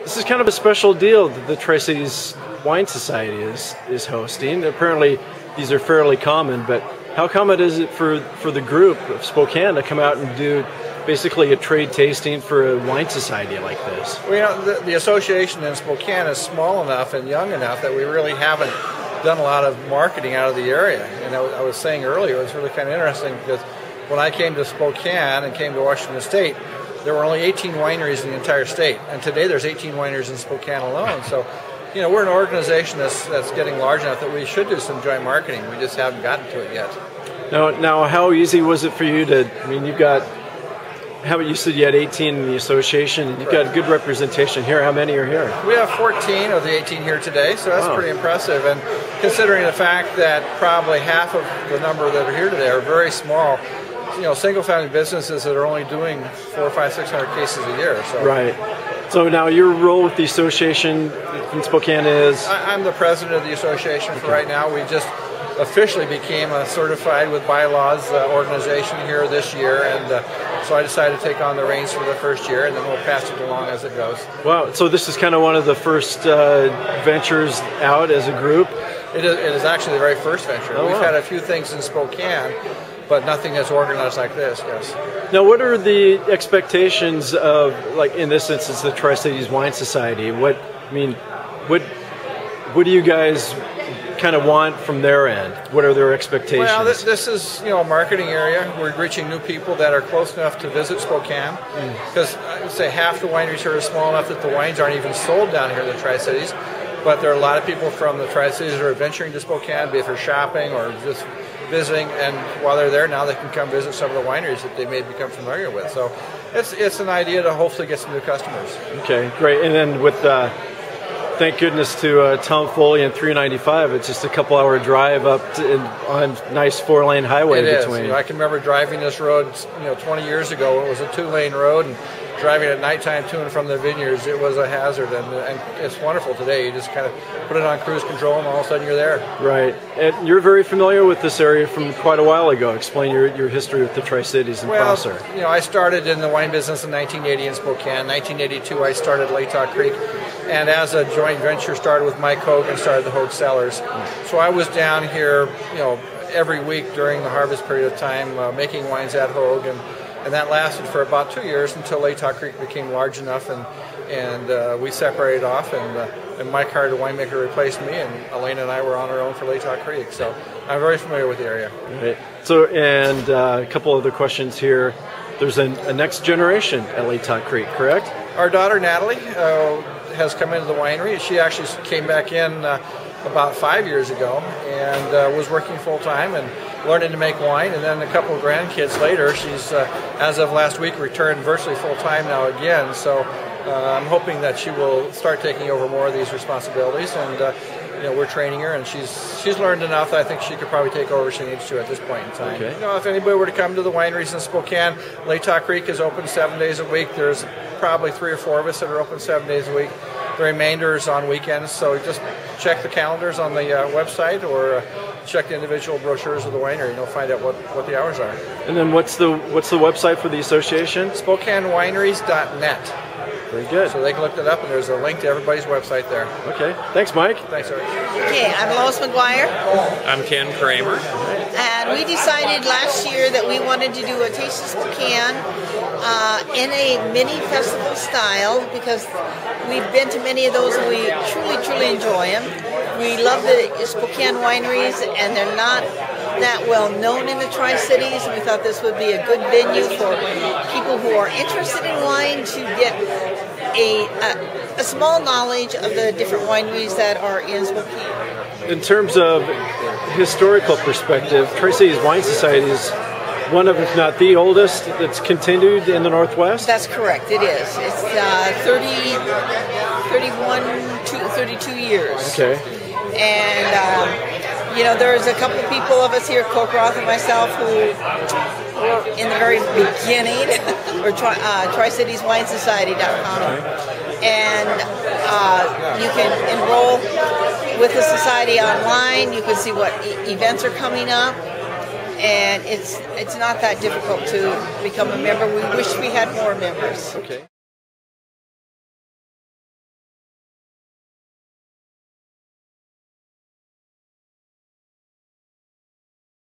This is kind of a special deal that the Tri-Cities Wine Society is hosting. Apparently, these are fairly common, but how common is it for the group of Spokane to come out and do basically a trade tasting for a wine society like this? Well, you know, the association in Spokane is small enough and young enough that we really haven't done a lot of marketing out of the area. And I was saying earlier, it was really kind of interesting because when I came to Spokane and came to Washington State, there were only 18 wineries in the entire state, and today there's 18 wineries in Spokane alone. So, you know, we're an organization that's getting large enough that we should do some joint marketing. We just haven't gotten to it yet. Now, how easy was it for you to? I mean, you've got. You said you had 18 in the association, and you've got good representation here. How many are here? We have 14 of the 18 here today, so that's pretty impressive. And considering the fact that probably half of the number that are here today are very small, you know, single-family businesses that are only doing 400, 500, 600 cases a year. So. Right. So now your role with the association in Spokane is? I'm the president of the association for right now. We just officially became a certified with bylaws organization here this year, and so I decided to take on the reins for the first year, and then we'll pass it along as it goes. Wow, so this is kind of one of the first ventures out as a group? It is actually the very first venture. Oh, We've wow. had a few things in Spokane, but nothing that's organized like this, yes. Now, what are the expectations of, like in this instance, the Tri-Cities Wine Society? What do you guys kind of want from their end? What are their expectations? Well, this is, you know, a marketing area. We're reaching new people that are close enough to visit Spokane, because I would say half the wineries here are small enough that the wines aren't even sold down here in the Tri-Cities. But there are a lot of people from the Tri-Cities that are venturing to Spokane, be it for shopping or just visiting, and while they're there now, they can come visit some of the wineries that they may become familiar with. So it's an idea to hopefully get some new customers. Okay, great. And then with thank goodness to Tom Foley and 395. It's just a couple-hour drive up on nice 4-lane highway between. You know, I can remember driving this road, 20 years ago. It was a 2-lane road, and driving at nighttime to and from the vineyards, it was a hazard. And it's wonderful today. You just kind of put it on cruise control, and all of a sudden you're there. Right. And you're very familiar with this area from quite a while ago. Explain your history with the Tri-Cities and Prosser. You know, I started in the wine business in 1980 in Spokane. 1982, I started Latah Creek. And as a joint venture, started with Mike Hogue and started the Hogue Cellars. So I was down here, every week during the harvest period of time, making wines at Hogue, and that lasted for about 2 years until Latah Creek became large enough, and we separated off, and Mike hired a winemaker replaced me, and Elena and I were on our own for Latah Creek. So I'm very familiar with the area. Right. So, and a couple other questions here. There's a next generation at Latah Creek, correct? Our daughter Natalie has come into the winery. She actually came back in about 5 years ago and was working full-time and learning to make wine. And then a couple of grandkids later, she's, as of last week, returned virtually full-time now again. So I'm hoping that she will start taking over more of these responsibilities. And we're training her, and she's learned enough that I think she could probably take over if she needs to at this point in time. Okay. If anybody were to come to the wineries in Spokane, Latah Creek is open 7 days a week. There's probably 3 or 4 of us that are open 7 days a week. The remainder is on weekends, so just check the calendars on the website or check the individual brochures of the winery, and you'll find out what the hours are. And then what's the website for the association? SpokaneWineries.net. Very good. So they can look that up, and there's a link to everybody's website there. Okay. Thanks, Mike. Thanks, Eric. Okay, I'm Lois McGuire. I'm Ken Kramer. And we decided last year that we wanted to do a Taste of Spokane in a mini festival style, because we've been to many of those and we truly, truly enjoy them. We love the Spokane wineries, and they're not that well known in the Tri-Cities, and we thought this would be a good venue for people who are interested in wine to get a small knowledge of the different wineries that are in Spokane. In terms of historical perspective, Tri-Cities Wine Society is one of, if not the oldest, that's continued in the Northwest? That's correct, it is. It's 32 years. Okay. And there's a couple of people of us here, Coke Roth and myself, who were in the very beginning, or TricitiesWineSociety.com. And you can enroll with the society online. You can see what events are coming up. And it's not that difficult to become a member. We wish we had more members. Okay.